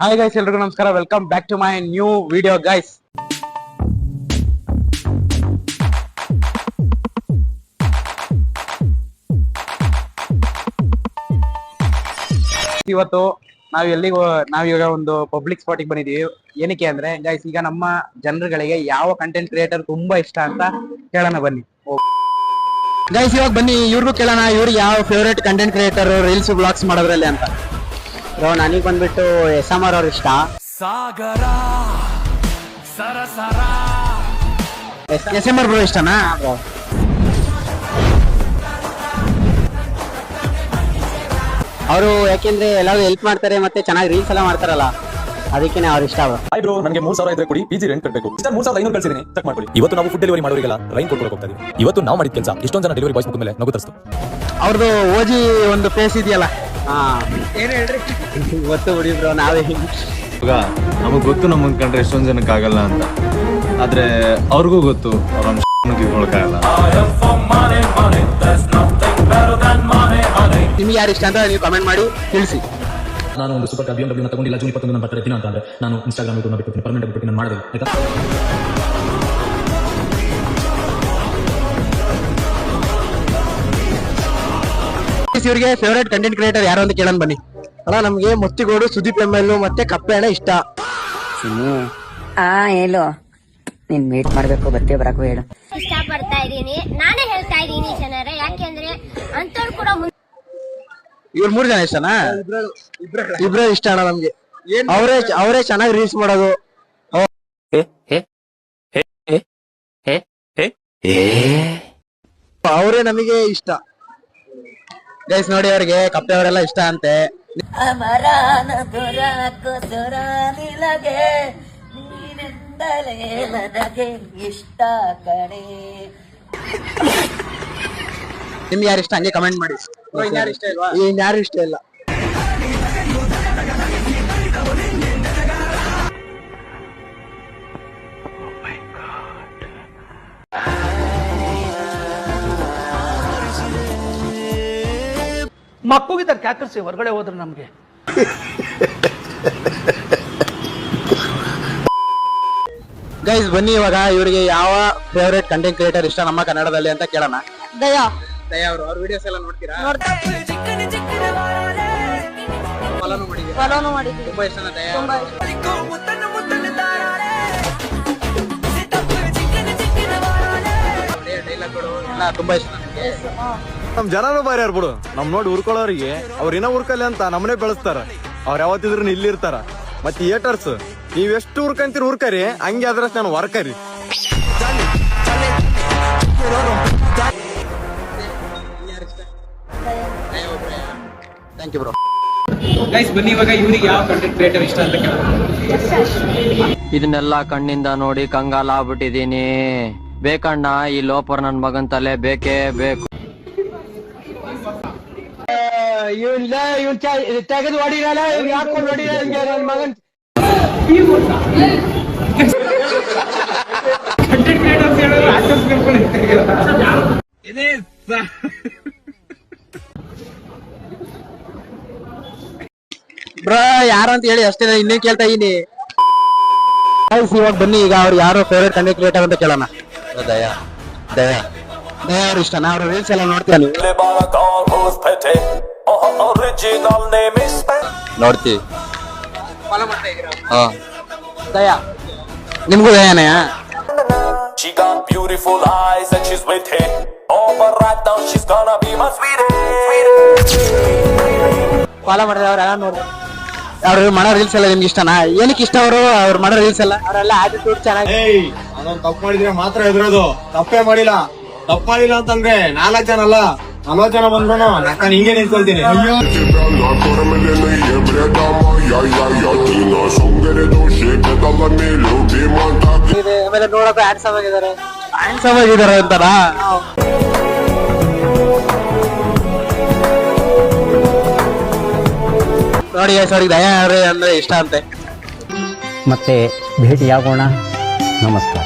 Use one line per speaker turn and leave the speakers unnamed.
Hi guys, ಎಲ್ರಿಗೂ ನಮಸ್ಕಾರ. Welcome back to my new video guys. ಇವತ್ತು ನಾವೀಗ ಒಂದು ಪಬ್ಲಿಕ್ ಸ್ಪಾಟಿಗೆ ಬಂದಿದೀವಿ. ಏನಕ್ಕೆ ಅಂದ್ರೆ ಗೈಸ್, ಈಗ ನಮ್ಮ ಜನರುಗಳಿಗೆ ಯಾವ ಕಂಟೆಂಟ್ ಕ್ರಿಯೇಟರ್ ತುಂಬಾ ಇಷ್ಟ ಅಂತ ಕೇಳೋಣ ಬನ್ನಿ. ಗೈಸ್, ಇವಾಗ ಬನ್ನಿ ಇವ್ರಿಗೂ ಕೇಳೋಣ, ಇವ್ರಿಗೆ ಯಾವ favourite content creator reels blogs ಮಾಡೋದ್ರಲ್ಲಿ ಅಂತ.
ಬ್ರೋ, ನನಗೆ ಬಂದ್ಬಿಟ್ಟು SMR ಅವ್ರ ಇಷ್ಟ.
ಸಾಗರ ಸರಸರ
SMR ಬ್ರೋ ಇಷ್ಟನಾ?
ಅವರು ಯಾಕೆಂದ್ರೆ ಎಲ್ಲರೂ ಹೆಲ್ಪ್ ಮಾಡ್ತಾರೆ ಮತ್ತೆ ಚೆನ್ನಾಗಿ ರೀಲ್ಸ್ ಎಲ್ಲ ಮಾಡ್ತಾರಲ್ಲ, ಅದಕ್ಕೆ ಅವ್ರ ಇಷ್ಟ.
ಹಾಯ್ ಬ್ರೋ, ನನಗೆ 3,000 ಇದ್ರೆ ಕೊಡಿ, PG ರೆಂಟ್ ಕಟ್ಟಬೇಕು. ಇಷ್ಟ 3,500 ಕಳಿಸಿದೀನಿ, ಚೆಕ್ ಮಾಡ್ಕೊಳ್ಳಿ. ಇವತ್ತು ನಾವು ಫುಡ್ ಡೆಲಿವರಿ ಮಾಡೋರಿಗೆಲ್ಲ ರೈನ್ ಕೊಡ್ಕೊಳಕ್ ಹೋಗ್ತಾ ಇದೀವಿ. ಇವತ್ತು ನಾವು ಮಾಡಿದ ಕೆಲಸ ಎಷ್ಟೊಂದು ಜನ ಡೆಲಿವರಿ ಬಾಯ್ಸ್ ಮುಖದ ಮೇಲೆ ನಗು ತರಿಸ್ತು.
ಅವ್ರದ್ದು ಓಜಿ ಒಂದು ಫೇಸ್ ಇದೆಯಲ್ಲ,
ಏನ್ ಹೇಳ್ರಿ, ಗೊತ್ತು ಬಿಡಿ ಬ್ರೋ. ನಾವೇ
ನಮಗ್ ಗೊತ್ತು, ನಮ್ಮನ್ ಕಂಡ್ರೆ ಎಷ್ಟೊಂದ್ ಜನಕ್ಕೆ ಆಗಲ್ಲ ಅಂತ. ಆದ್ರೆ ಅವ್ರಿಗೂ ಗೊತ್ತು, ಅವ್ರ ಇಟ್ಕೊಳಕ್ಕಾಗಲ್ಲ.
ನಿಮ್ಗೆ ಯಾರು ಇಷ್ಟ ಅಂತ ನೀವು ಕಮೆಂಟ್ ಮಾಡಿ ತಿಳಿಸಿ.
ನಾನು ಒಂದು ಸೂಪರ್ ಕಾರ್ BMW ತಗೊಂಡಿಲ್ಲ, ಜೂನ್ 21 ಬರ್ತಾರೆ ದಿನ ಅಂತ ಅಂದ್ರೆ ನಾನು ಇನ್ಸ್ಟಾಗ್ರಾಮ್ ಯೂಟ್ಯೂಬ್ ಬಿಟ್ಟು ಪರ್ಮನೆಂಟ್ ಬಿಟ್ಟು ನಾನು ಮಾಡೋದು ಆಯ್ತಾ.
ಇವ್ರಿಗೆ ಫೇವರೇಟ್ ಕಂಟೆಂಟ್ ಕ್ರಿಯೇಟರ್ ಯಾರು ಅಂತ ಕೇಳೋಣ ಬನ್ನಿ. ಅಣ್ಣ, ನಮ್ಗೆ ಮುತ್ತಿಗೋಡು, ಸುದೀಪ್ ML ಮತ್ತೆ ಕಪ್ಪೆ ಅಣ್ಣ ಇಷ್ಟ.
ಹೇಳು, ನೀನ್ ಮೀಟ್ ಮಾಡ್ಬೇಕು, ಬರ್ತೀವಿ ಬರಕು ಹೇಳು.
ಇಷ್ಟ ಪಡ್ತಾ ಇದೀನಿ, ನಾನೇ ಹೇಳ್ತಾ ಇದೀನಿ ಜನರೇ, ಯಾಕೆಂದ್ರೆ ಅಂತವ್ರು ಕೂಡ
ಇವ್ರು 3 ಜನ ಇಷ್ಟನಾ? ಇಬ್ರೇ ಇಷ್ಟ ಅಣ್ಣ ನಮ್ಗೆ. ಅವರೇ ಚೆನ್ನಾಗಿ ರೀಲ್ಸ್ ಮಾಡೋದು. ಅವರೇ ನಮಗೆ ಇಷ್ಟ ಗೈಸ್. ನೋಡಿ, ಅವ್ರಿಗೆ ಕಪ್ಪೆ ಅವರೆಲ್ಲ ಇಷ್ಟ ಅಂತೆ.
ಅಮರಾನ ದೊರಕು ದೊರನಿಲಗೆ ನೀನೆಂದಲೇ ನನಗೆ ಇಷ್ಟ ಕಣೆ.
ನಿಮ್ಗೆ ಯಾರು ಇಷ್ಟ ಹಂಗೆ ಕಮೆಂಟ್ ಮಾಡಿ. ಇನ್ಯಾರು ಇಷ್ಟ ಇಲ್ವಾ? ಇನ್ಯಾರು ಇಷ್ಟ ಇಲ್ಲ.
ಮಕ್ಕಳಿದ್ದಾರೆ ಕ್ಯಾಕರ್ಸಿ ಹೊರಗಡೆ ಹೋದ್ರೆ ನಮ್ಗೆ.
ಗೈಸ್, ಬನ್ನಿ ಇವಾಗ ಇವರಿಗೆ ಯಾವ ಫೇವರೇಟ್ ಕಂಟೆಂಟ್ ಕ್ರಿಯೇಟರ್ ಇಷ್ಟ ನಮ್ಮ ಕನ್ನಡದಲ್ಲಿ ಅಂತ ಕೇಳೋಣ. ದಯಾ ಅವರು. ಅವ್ರ ವಿಡಿಯೋಸ್ ಎಲ್ಲ ನೋಡ್ತೀರಾ? ಫಾಲೋನು ಮಾಡಿದ್ದೀವಿ. ತುಂಬಾ ಇಷ್ಟನಾ ದಯಾ? ಡೈಲಾಗ್ಗಳು ಎಲ್ಲ ತುಂಬಾ ಇಷ್ಟ ನನಗೆ.
ನಮ್ ಜನನು ಬಾರಿ ಯಾರು ಬಿಡು, ನಮ್ ನೋಡಿ ಉರ್ಕೊಳ್ಳೋರಿಗೆ ಅವ್ರ ಇನ್ನ ಉರ್ಕಲ್ಲಿ ಅಂತ ನಮ್ಮನೆ ಬೆಳೆಸ್ತಾರ. ಅವ್ರ ಯಾವತ್ತಿದ್ರು ಇಲ್ಲಿ ಇರ್ತಾರ. ಮತ್ತೆ ಏಟರ್ಸ್, ನೀವ್ ಎಷ್ಟು ಉರ್ಕಂತೀರಿ ಉರ್ಕರಿ, ಹಂಗೆ ಅದ್ರಷ್ಟು ನಾನು ವರ್ಕರಿ.
Thank you bro.
ಗೈಸ್, ಬನ್ನಿ ಇವಾಗ ಇವ್ರಿಗೆ ಯಾವ ಕಂಟೆಂಟ್ ಕ್ರಿಯೇಟರ್ ಇಷ್ಟ ಅಂತ ಕೇಳೋಣ.
ಇದನ್ನೆಲ್ಲ ಕಣ್ಣಿಂದ ನೋಡಿ ಕಂಗಾಲ ಆಗ್ಬಿಟ್ಟಿದೀನಿ. ಬೇಕಣ್ಣ, ಈ ಲೋಪರ್ ನನ್ ಮಗನ್ ತಲೆ ಬೇಕೇ ಬೇಕು.
ತೆಗೆದು ಹೊಡಿರಲ್ಲ, ಹಾಕೊಂಡು ಹೊಡಿರಲ್ಲ ನನ್ನ ಮಗನ್.
ಕಂಟೆಂಟ್ ಕ್ರಿಯೇಟರ್ಸ್ ಹೇಳಿದ್ರೆ ಆಕ್ಟರ್ಸ್ ಕರ್ಕೊಂಡು
ಬ್ರೋ, ಯಾರು ಅಂತ ಹೇಳಿ ಅಷ್ಟೇ, ಇನ್ನೇ ಕೇಳ್ತಾ ಇದೀನಿ. ಇವಾಗ ಬನ್ನಿ, ಈಗ ಅವ್ರು ಯಾರು ಫೇವರೇಟ್ ಕಂಟೆಂಟ್ ಕ್ರಿಯೇಟರ್ ಅಂತ ಕೇಳೋಣ. ದಯಾ ಅವ್ರು ಇಷ್ಟನಾ? ಅವ್ರ ರೀಲ್ಸ್ ಎಲ್ಲ ನೋಡ್ತೀಯ ನೀವು?
ನೋಡ್ತೀವಿ.
ಫಾಲೋ ಮಾಡ್ತಾ ಇದೀರಾ? ದಯಾ, ನಿಮ್ಗೂ ದಯಾನೇ?
She got beautiful eyes and she's with him. Oh, but right now she's gonna be my sweetie.
Follow ಮಾಡಿದ್ರೆ ಅವ್ರೆಲ್ಲ ನೋಡಿ. ಅವ್ರು ಮಾಡೋ ರೀಲ್ಸ್ ಎಲ್ಲ ನಿಮ್ಗೆ ಇಷ್ಟನಾ? ಏನಕ್ಕೆ ಇಷ್ಟ ಅವ್ರು ಮಾಡೋ ರೀಲ್ಸ್ ಎಲ್ಲ? ಅವರೆಲ್ಲ ಆಟಿಟ್ಯೂಡ್ ಚೆನ್ನಾಗಿ.
ಅದೊಂದು ತಪ್ಪು ಮಾಡಿದ್ರೆ ಮಾತ್ರ ಎದುರೋದು, ತಪ್ಪೇ ಮಾಡಿಲ್ಲ ಅಂತಂದ್ರೆ 4 ಜನ ಅಲ್ಲ 40 ಜನ ಬಂದ್ರು ನಾನು ಹಿಂಗೆ ನಿಂತ್ಕೊಳ್ತೀನಿ.
ಆಮೇಲೆ ನೋಡೋಕೆ ಹ್ಯಾಂಡ್ಸಮ್ ಆಗಿದ್ದಾರೆ ಅಂತಾರಾ? ನೋಡಿ ಅವ್ರಿಗೆ ದಯಾ ಅವ್ರೆ ಅಂದ್ರೆ ಇಷ್ಟ ಅಂತೆ.
ಮತ್ತೆ ಭೇಟಿಯಾಗೋಣ. ನಮಸ್ಕಾರ.